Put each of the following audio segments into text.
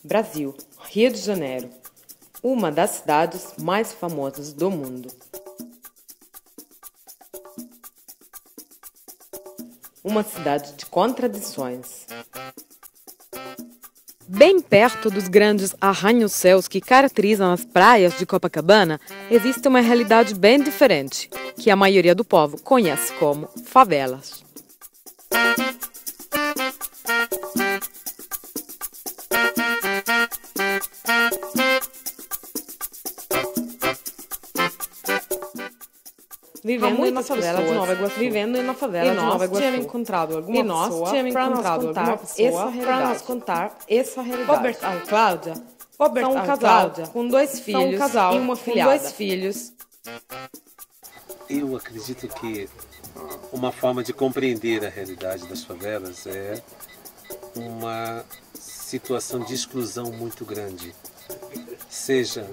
Brasil, Rio de Janeiro, uma das cidades mais famosas do mundo. Uma cidade de contradições. Bem perto dos grandes arranha-céus que caracterizam as praias de Copacabana, existe uma realidade bem diferente, que a maioria do povo conhece como favelas. Vivendo na favela de Nova Iguaçu. Vivendo na favela de Nova Iguaçu. Tínhamos encontrado alguma pessoa para nos contar essa realidade. Cláudia, são um casal com dois filhos e uma filhada. Eu acredito que uma forma de compreender a realidade das favelas é uma situação de exclusão muito grande, seja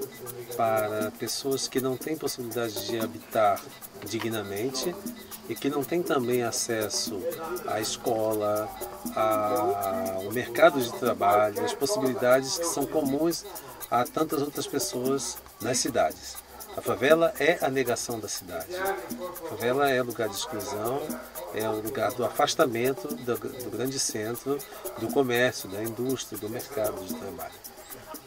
para pessoas que não têm possibilidade de habitar dignamente e que não têm também acesso à escola, ao mercado de trabalho, às possibilidades que são comuns a tantas outras pessoas nas cidades. A favela é a negação da cidade. A favela é lugar de exclusão, é o lugar do afastamento do grande centro, do comércio, da indústria, do mercado de trabalho.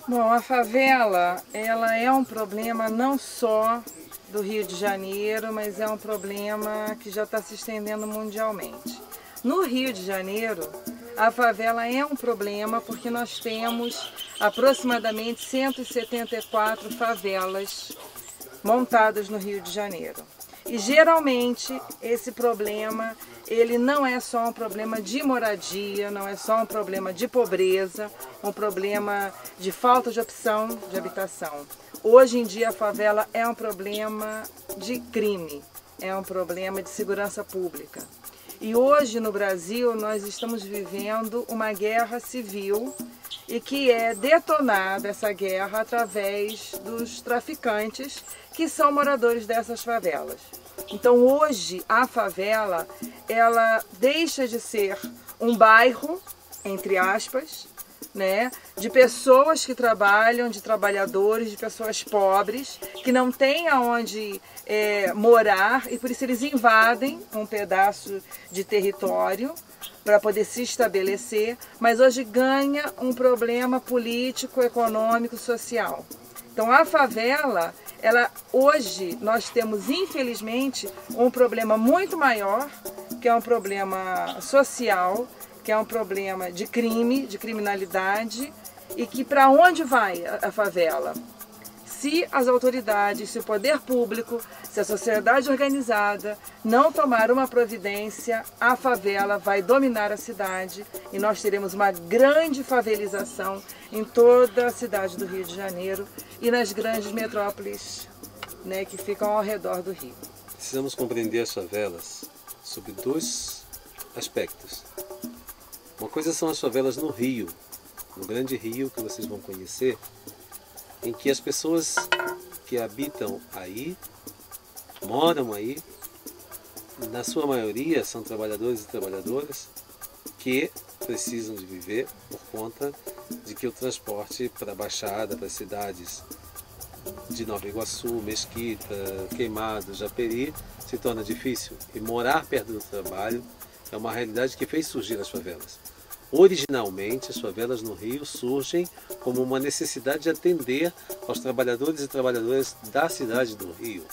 Bom, a favela, ela é um problema não só do Rio de Janeiro, mas é um problema que já está se estendendo mundialmente. No Rio de Janeiro, a favela é um problema porque nós temos aproximadamente 174 favelas montadas no Rio de Janeiro. E geralmente esse problema, ele não é só um problema de moradia, não é só um problema de pobreza, um problema de falta de opção de habitação. Hoje em dia a favela é um problema de crime, é um problema de segurança pública. E hoje no Brasil nós estamos vivendo uma guerra civil e que é detonada essa guerra através dos traficantes que são moradores dessas favelas. Então hoje a favela, ela deixa de ser um bairro, entre aspas, né, de pessoas que trabalham, de trabalhadores, de pessoas pobres, que não têm aonde morar e por isso eles invadem um pedaço de território para poder se estabelecer, mas hoje ganha um problema político, econômico, social. Então a favela, hoje nós temos infelizmente um problema muito maior, que é um problema social, que é um problema de crime, de criminalidade, e que para onde vai a favela? Se as autoridades, se o poder público, se a sociedade organizada não tomar uma providência, a favela vai dominar a cidade e nós teremos uma grande favelização em toda a cidade do Rio de Janeiro e nas grandes metrópoles, né, que ficam ao redor do Rio. Precisamos compreender as favelas sob dois aspectos. Uma coisa são as favelas no Rio, no grande Rio que vocês vão conhecer, em que as pessoas que habitam aí, moram aí, na sua maioria são trabalhadores e trabalhadoras que precisam de viver por conta de que o transporte para a Baixada, para as cidades de Nova Iguaçu, Mesquita, Queimados, Japeri, se torna difícil. E morar perto do trabalho é uma realidade que fez surgir as favelas. Originalmente, as favelas no Rio surgem como uma necessidade de atender aos trabalhadores e trabalhadoras da cidade do Rio.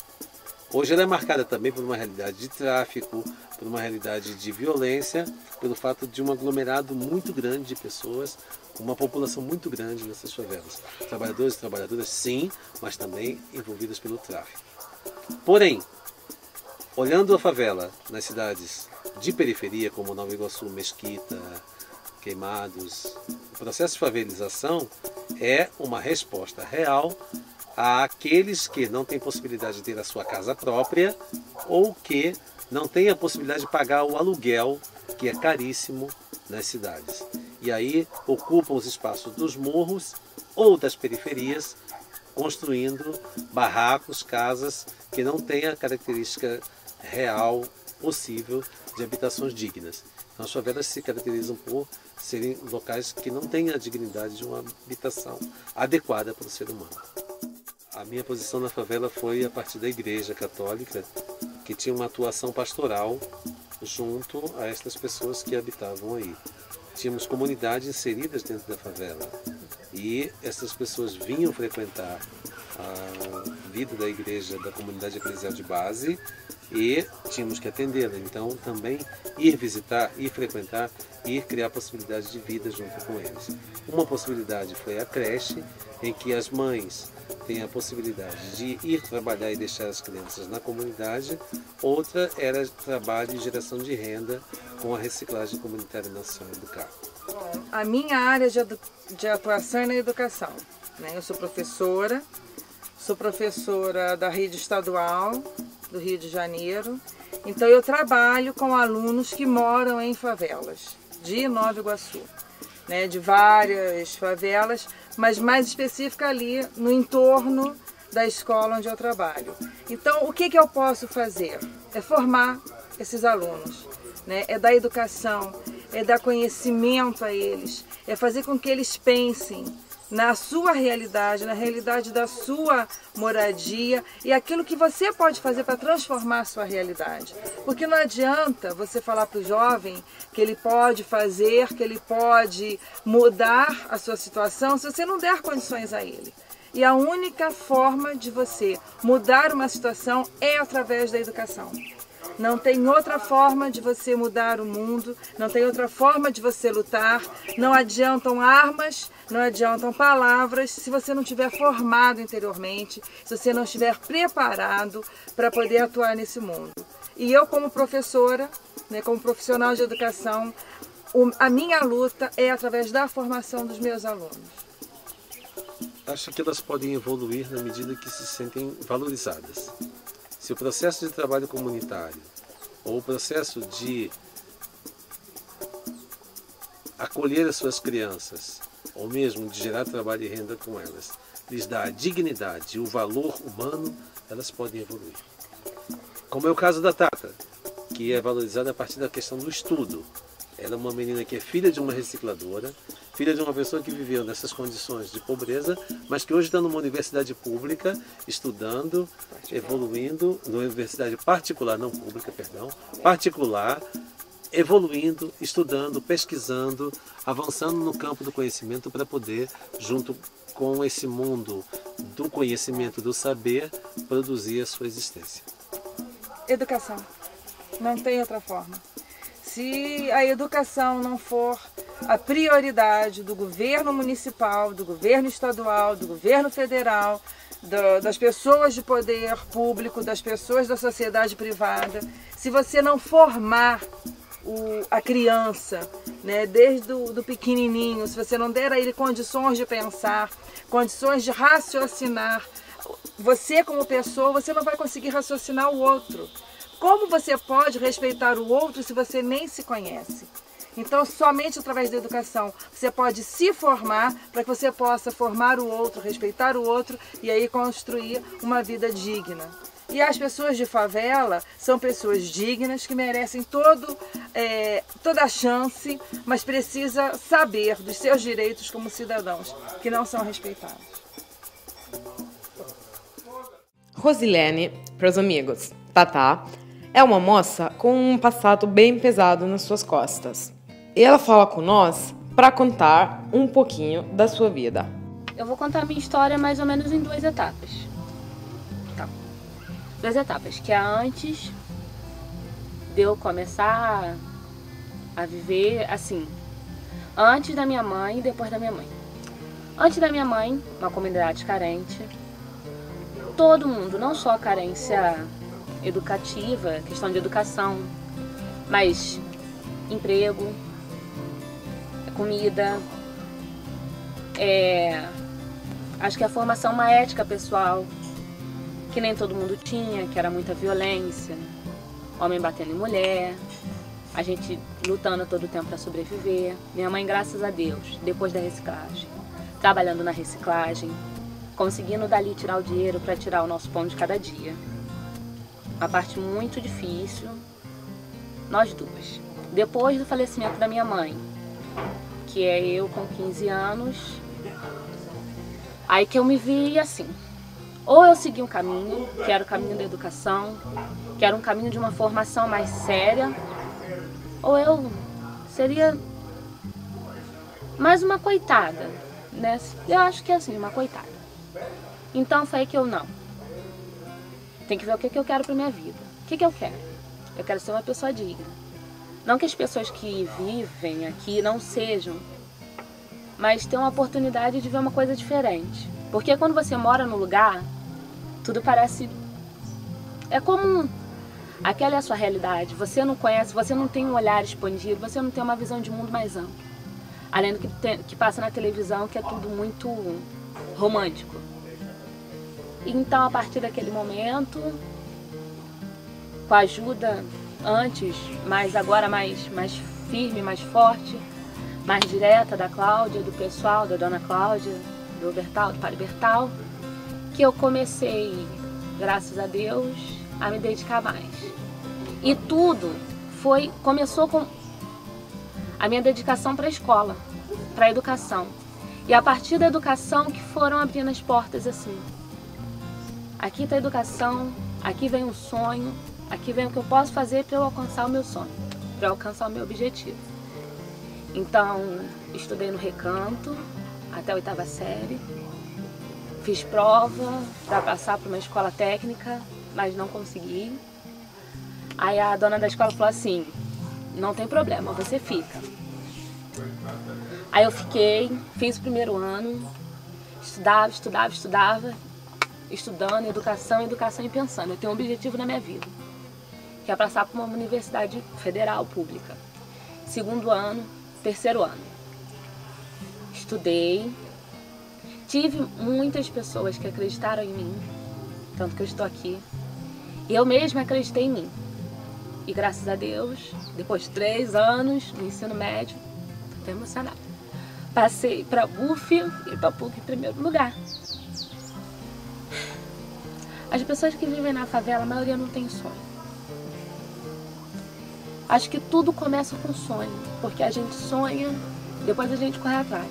Hoje ela é marcada também por uma realidade de tráfico, por uma realidade de violência, pelo fato de um aglomerado muito grande de pessoas, uma população muito grande nessas favelas. Trabalhadores e trabalhadoras, sim, mas também envolvidas pelo tráfico. Porém, olhando a favela nas cidades de periferia, como Nova Iguaçu, Mesquita, Queimados, o processo de favelização é uma resposta real àqueles que não têm possibilidade de ter a sua casa própria ou que não têm a possibilidade de pagar o aluguel, que é caríssimo nas cidades. E aí ocupam os espaços dos morros ou das periferias, construindo barracos, casas que não têm a característica real possível de habitações dignas. Então, as favelas se caracterizam por serem locais que não têm a dignidade de uma habitação adequada para o ser humano. A minha posição na favela foi a partir da Igreja Católica, que tinha uma atuação pastoral junto a estas pessoas que habitavam aí. Tínhamos comunidades inseridas dentro da favela e essas pessoas vinham frequentar a vida da igreja, da comunidade eclesial de base, e tínhamos que atendê-la. Então também ir visitar, ir frequentar, ir criar possibilidades de vida junto com eles. Uma possibilidade foi a creche, em que as mães têm a possibilidade de ir trabalhar e deixar as crianças na comunidade. Outra era trabalho e geração de renda com a reciclagem comunitária na Ação Educar. A minha área de atuação é na educação, né? Eu sou professora da rede estadual do Rio de Janeiro, então eu trabalho com alunos que moram em favelas de Nova Iguaçu, né? De várias favelas, mas mais específica ali no entorno da escola onde eu trabalho. Então o que eu posso fazer? É formar esses alunos, né? É dar educação, é dar conhecimento a eles, é fazer com que eles pensem na sua realidade, na realidade da sua moradia e aquilo que você pode fazer para transformar a sua realidade. Porque não adianta você falar para o jovem que ele pode fazer, que ele pode mudar a sua situação se você não der condições a ele. E a única forma de você mudar uma situação é através da educação. Não tem outra forma de você mudar o mundo, não tem outra forma de você lutar, não adiantam armas, não adiantam palavras se você não estiver formado interiormente, se você não estiver preparado para poder atuar nesse mundo. E eu como professora, né, como profissional de educação, a minha luta é através da formação dos meus alunos. Acho que elas podem evoluir na medida que se sentem valorizadas. Se o processo de trabalho comunitário ou o processo de acolher as suas crianças, ou mesmo de gerar trabalho e renda com elas, lhes dá a dignidade e o valor humano, elas podem evoluir. Como é o caso da Tata, que é valorizada a partir da questão do estudo. Ela é uma menina que é filha de uma recicladora, filha de uma pessoa que viveu nessas condições de pobreza, mas que hoje está numa universidade pública, estudando, evoluindo, numa universidade particular, não pública, perdão, particular, evoluindo, estudando, pesquisando, avançando no campo do conhecimento para poder, junto com esse mundo do conhecimento, do saber, produzir a sua existência. Educação. Não tem outra forma. Se a educação não for a prioridade do governo municipal, do governo estadual, do governo federal, das pessoas de poder público, das pessoas da sociedade privada, se você não formar a criança, né, desde do pequenininho, se você não der a ele condições de pensar, condições de raciocinar, você como pessoa, você não vai conseguir raciocinar o outro. Como você pode respeitar o outro se você nem se conhece? Então, somente através da educação, você pode se formar para que você possa formar o outro, respeitar o outro e aí construir uma vida digna. E as pessoas de favela são pessoas dignas que merecem toda a chance, mas precisa saber dos seus direitos como cidadãos, que não são respeitados. Rosilene, para os amigos, Tatá é uma moça com um passado bem pesado nas suas costas. E ela fala com nós para contar um pouquinho da sua vida. Eu vou contar a minha história mais ou menos em 2 etapas. Tá. 2 etapas, que é antes de eu começar a viver assim. Antes da minha mãe e depois da minha mãe. Antes da minha mãe, uma comunidade carente. Todo mundo, não só a carência educativa, questão de educação, mas emprego, comida, acho que a formação, uma ética pessoal, que nem todo mundo tinha, que era muita violência, homem batendo em mulher, a gente lutando todo o tempo para sobreviver. Minha mãe, graças a Deus, depois da reciclagem, trabalhando na reciclagem, conseguindo dali tirar o dinheiro para tirar o nosso pão de cada dia. Uma parte muito difícil, nós duas. Depois do falecimento da minha mãe, que é eu com 15 anos. Aí que eu me vi assim, ou eu segui um caminho, que era o caminho da educação, que era um caminho de uma formação mais séria, ou eu seria mais uma coitada, né? Eu acho que é assim, uma coitada. Então foi que eu não. Tem que ver o que eu quero pra minha vida. O que eu quero? Eu quero ser uma pessoa digna. Não que as pessoas que vivem aqui não sejam, mas ter uma oportunidade de ver uma coisa diferente. Porque quando você mora no lugar, tudo parece... É comum. Aquela é a sua realidade. Você não conhece, você não tem um olhar expandido, você não tem uma visão de mundo mais ampla. Além do que passa na televisão, que é tudo muito romântico. Então, a partir daquele momento, com a ajuda antes, mas agora mais firme, mais forte, mais direta da Cláudia, do pessoal, da dona Cláudia, do Bertal, do Padre Bertal, que eu comecei, graças a Deus, a me dedicar mais. E tudo começou com a minha dedicação para a escola, para a educação. E a partir da educação que foram abrindo as portas assim. Aqui está a educação, aqui vem o sonho, aqui vem o que eu posso fazer para eu alcançar o meu sonho, para eu alcançar o meu objetivo. Então, estudei no Recanto até a 8ª série, fiz prova para passar para uma escola técnica, mas não consegui. Aí a dona da escola falou assim, não tem problema, você fica. Aí eu fiquei, fiz o primeiro ano, estudava, estudando, educação e pensando. Eu tenho um objetivo na minha vida, que é passar por uma universidade federal pública. Segundo ano, terceiro ano. Estudei, tive muitas pessoas que acreditaram em mim, tanto que eu estou aqui. E eu mesma acreditei em mim. E graças a Deus, depois de 3 anos no ensino médio, estou até emocionada. Passei para a UF e para a PUC em primeiro lugar. As pessoas que vivem na favela, a maioria não tem sonho. Acho que tudo começa com sonho, porque a gente sonha, depois a gente corre atrás.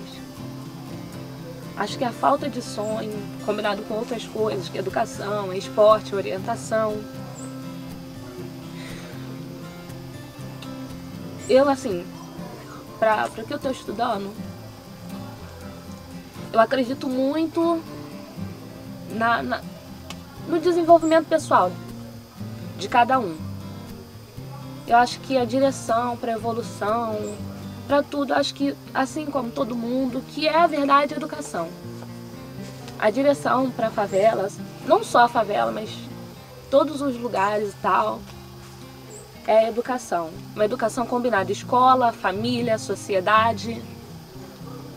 Acho que a falta de sonho, combinado com outras coisas, que educação, esporte, orientação. Eu, assim, para o que eu estou estudando, eu acredito muito no desenvolvimento pessoal de cada um. Eu acho que a direção para a evolução, para tudo, acho que, assim como todo mundo, que é a verdade a educação. A direção para favelas, não só a favela, mas todos os lugares e tal, é a educação. Uma educação combinada, escola, família, sociedade,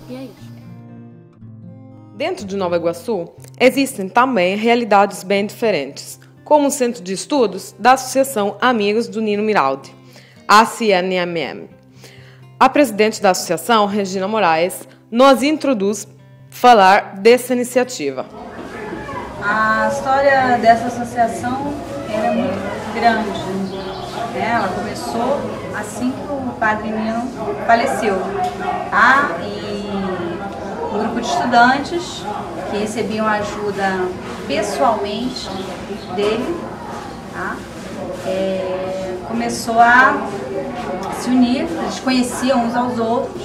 e é isso. Dentro de Nova Iguaçu, existem também realidades bem diferentes, como o Centro de Estudos da Associação Amigos do Nino Miraldi, ACNMM. A presidente da associação, Regina Moraes, nos introduz falar dessa iniciativa. A história dessa associação é muito grande. Ela começou assim que o Padre Nino faleceu. E um grupo de estudantes que recebiam ajuda pessoalmente dele, começou a se unir, eles conheciam uns aos outros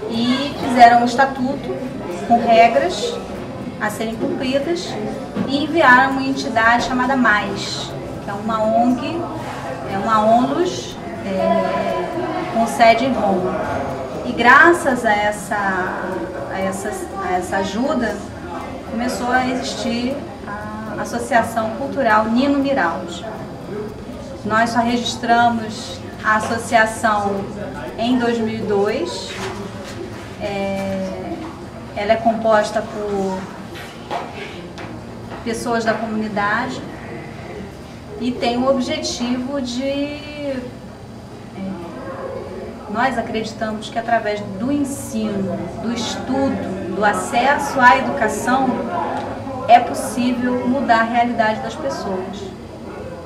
e fizeram um estatuto com regras a serem cumpridas e enviaram uma entidade chamada Mais, que é uma ONG, é uma ONLUS, com sede em Roma. E graças a essa ajuda, começou a existir a Associação Cultural Nino Miraldi. Nós só registramos a associação em 2002. Ela é composta por pessoas da comunidade e tem o objetivo de... Nós acreditamos que através do ensino, do estudo, do acesso à educação, é possível mudar a realidade das pessoas.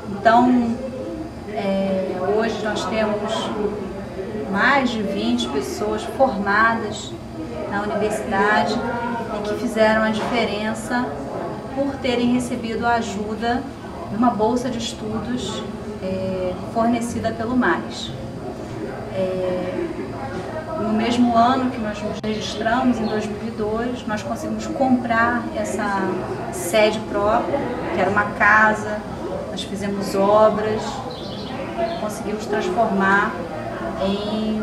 Então, hoje nós temos mais de 20 pessoas formadas na universidade e que fizeram a diferença por terem recebido a ajuda de uma bolsa de estudos fornecida pelo MAIS. No mesmo ano que nós nos registramos, em 2002, nós conseguimos comprar essa sede própria, que era uma casa, nós fizemos obras, conseguimos transformar em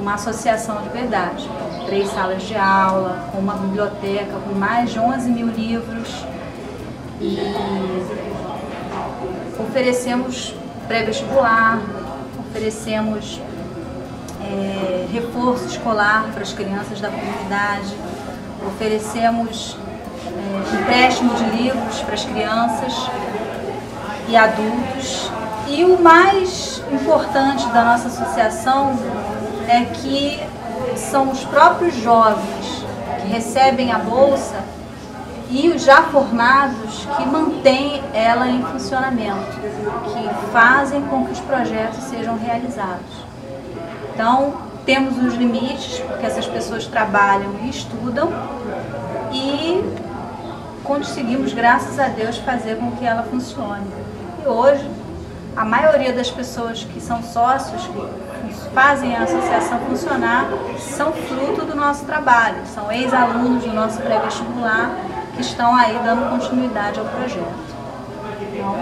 uma associação de verdade. 3 salas de aula, com uma biblioteca com mais de 11 mil livros e oferecemos pré-vestibular, oferecemos reforço escolar para as crianças da comunidade, oferecemos empréstimo de livros para as crianças e adultos. E o mais importante da nossa associação é que são os próprios jovens que recebem a bolsa e os já formados que mantêm ela em funcionamento, que fazem com que os projetos sejam realizados. Então, temos os limites, porque essas pessoas trabalham e estudam, e conseguimos, graças a Deus, fazer com que ela funcione. E hoje, a maioria das pessoas que são sócios, que fazem a associação funcionar, são fruto do nosso trabalho, são ex-alunos do nosso pré-vestibular que estão aí dando continuidade ao projeto. Então,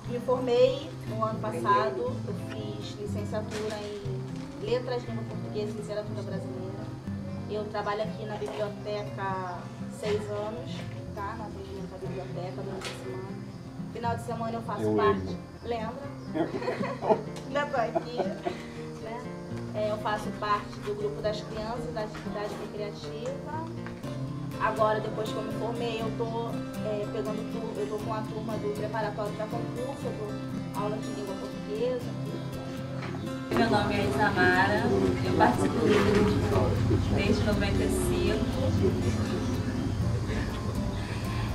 me formei no ano passado, eu fiz licenciatura em Letras, Língua Portuguesa e Literatura Brasileira. Eu trabalho aqui na biblioteca há 6 anos, tá? Na biblioteca durante a semana. Final de semana eu faço parte. Lembra? Ainda tô aqui. Né? Eu faço parte do grupo das crianças da atividade recreativa. Agora, depois que eu me formei, eu tô com a turma do preparatório para concurso, eu dou aula de língua portuguesa. Meu nome é Isamara, eu participo do grupo desde 95.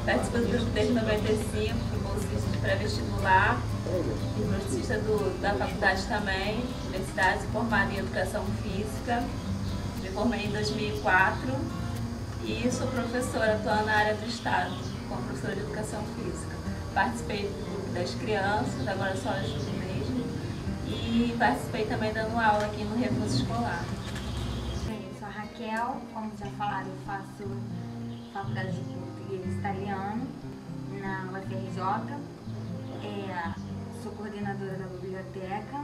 Participo do grupo desde 95, fui bolsista de pré-vestibular, fui bolsista da faculdade também, universidade, formada em Educação Física. Me formei em 2004 e sou professora, atuando na área do Estado, como professora de Educação Física. Participei do grupo das crianças, agora só ajudo mesmo, e participei também dando aula aqui no Reforço Escolar. Eu sou a Raquel, como já falaram, eu faço faculdade de português e italiano na UFRJ, sou coordenadora da biblioteca,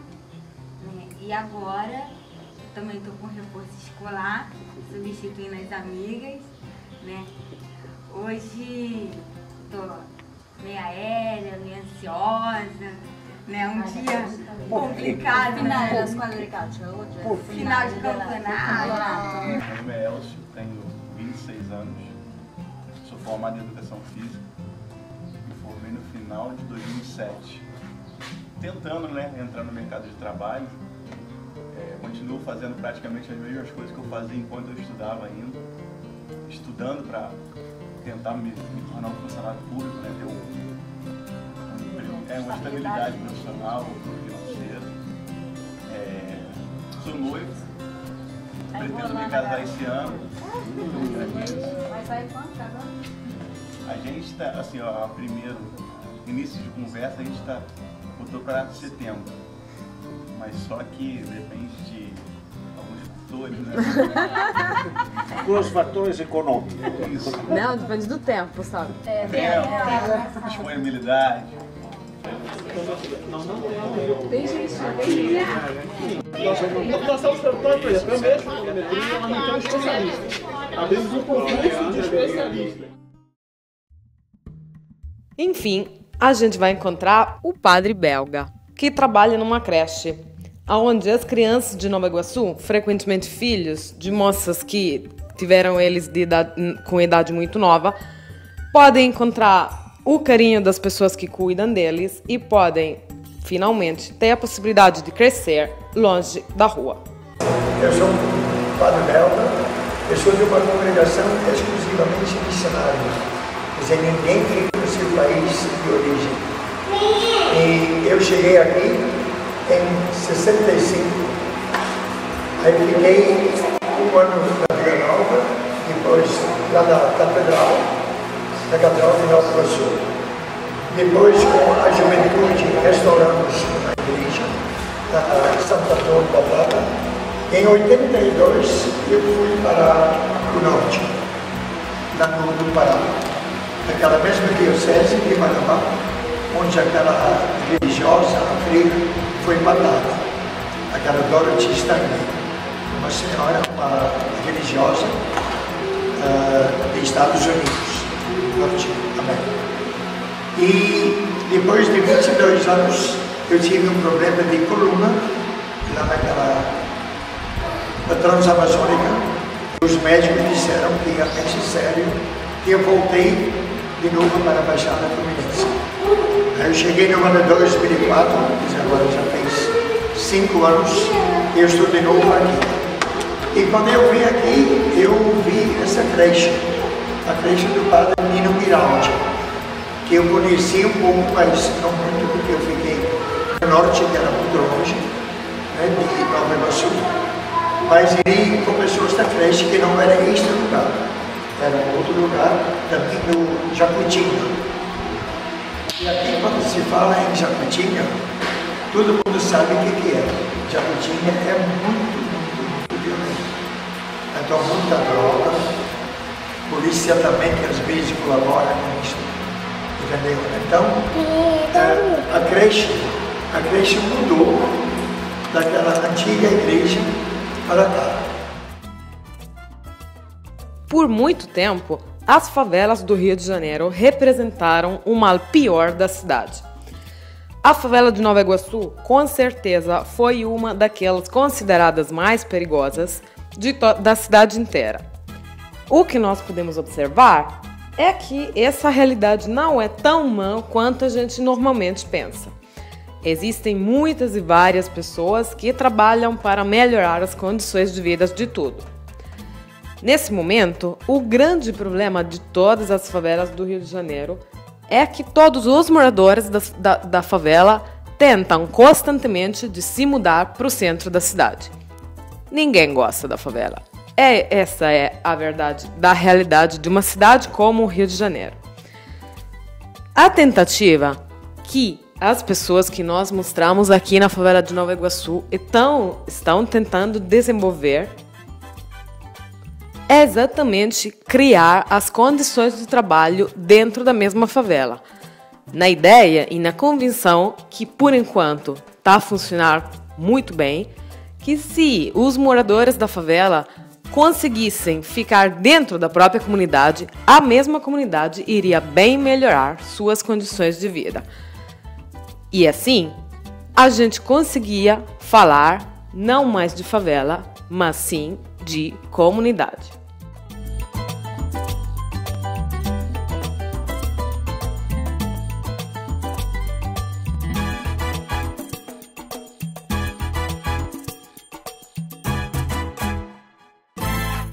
né, e agora também estou com reforço escolar, substituindo as amigas, né. Hoje estou meio aérea, meio ansiosa, né, um dia complicado, Final né? Final de campeonato. Meu nome é Elcio, tenho 26 anos, sou formado em Educação Física, me formei no final de 2007. Tentando, né, entrar no mercado de trabalho, continuo fazendo praticamente as mesmas coisas que eu fazia enquanto eu estudava ainda, estudando para tentar me tornar um funcionário público, né, ter uma estabilidade profissional, financeira. Sou noivo, pretendo me casar esse ano. Vai sair quando casar? A gente está, assim, ó, primeiro início de conversa, a gente botou para setembro, mas só que depende de alguns fatores, né? Dos fatores econômicos. Isso. Não, depende do tempo, sabe? Tempo, disponibilidade. Tem gente, tem gente. Nós estamos perguntando para ele, para ver se a econometria ela não tem um especialista. Abrimos um concurso de especialista. Enfim, a gente vai encontrar o padre belga, que trabalha numa creche, onde as crianças de Nova Iguaçu, frequentemente filhos de moças que tiveram eles com idade muito nova, podem encontrar o carinho das pessoas que cuidam deles e podem, finalmente, ter a possibilidade de crescer longe da rua. Eu sou um padre belga, eu sou de uma congregação exclusivamente missionária. Quer dizer, ninguém tem o seu país de origem. E eu cheguei aqui em 65. Aí fiquei um ano na Vila Nova, depois lá na Catedral de Nova Iguaçu. Depois, com a juventude, restauramos uma igreja, na Santo Antônio da Plata. Em 82, eu fui para o norte, lá no Pará, naquela mesma diocese de Marabá, onde aquela religiosa, a freira, foi matada, aquela Dorothy Steinman, uma senhora, uma religiosa dos Estados Unidos, norte-américa. E depois de 22 anos, eu tive um problema de coluna, lá na Transamazônica. Os médicos disseram que ia ser sério, e eu voltei de novo para a Baixada Fluminense. Aí eu cheguei no ano 2004, agora já fez 5 anos, e eu estou de novo aqui. E quando eu vim aqui, eu vi essa creche, a creche do Padre Nino Miraldi, que eu conheci um pouco, mas não muito, porque eu fiquei no norte, que era muito longe, né, de Nova Iguaçu. Mas ele começou esta creche que não era este lugar, era outro lugar, também no Jacutinga. E aqui, quando se fala em Jacutinga, todo mundo sabe o que é. Jacutinga é muito violento. Então, muita droga, polícia também, que às vezes colabora com isso. Entendeu? Então, a creche mudou daquela antiga igreja para cá. Por muito tempo, as favelas do Rio de Janeiro representaram o mal pior da cidade. A favela de Nova Iguaçu, com certeza, foi uma daquelas consideradas mais perigosas da cidade inteira. O que nós podemos observar é que essa realidade não é tão má quanto a gente normalmente pensa. Existem muitas e várias pessoas que trabalham para melhorar as condições de vida de tudo. Nesse momento, o grande problema de todas as favelas do Rio de Janeiro é que todos os moradores da favela tentam constantemente de se mudar para o centro da cidade. Ninguém gosta da favela. Essa é a verdade da realidade de uma cidade como o Rio de Janeiro. A tentativa que as pessoas que nós mostramos aqui na favela de Nova Iguaçu estão tentando desenvolver é exatamente criar as condições de trabalho dentro da mesma favela, na ideia e na convicção que, por enquanto, está a funcionar muito bem, que se os moradores da favela conseguissem ficar dentro da própria comunidade, a mesma comunidade iria bem melhorar suas condições de vida. E assim, a gente conseguia falar não mais de favela, mas sim de comunidade.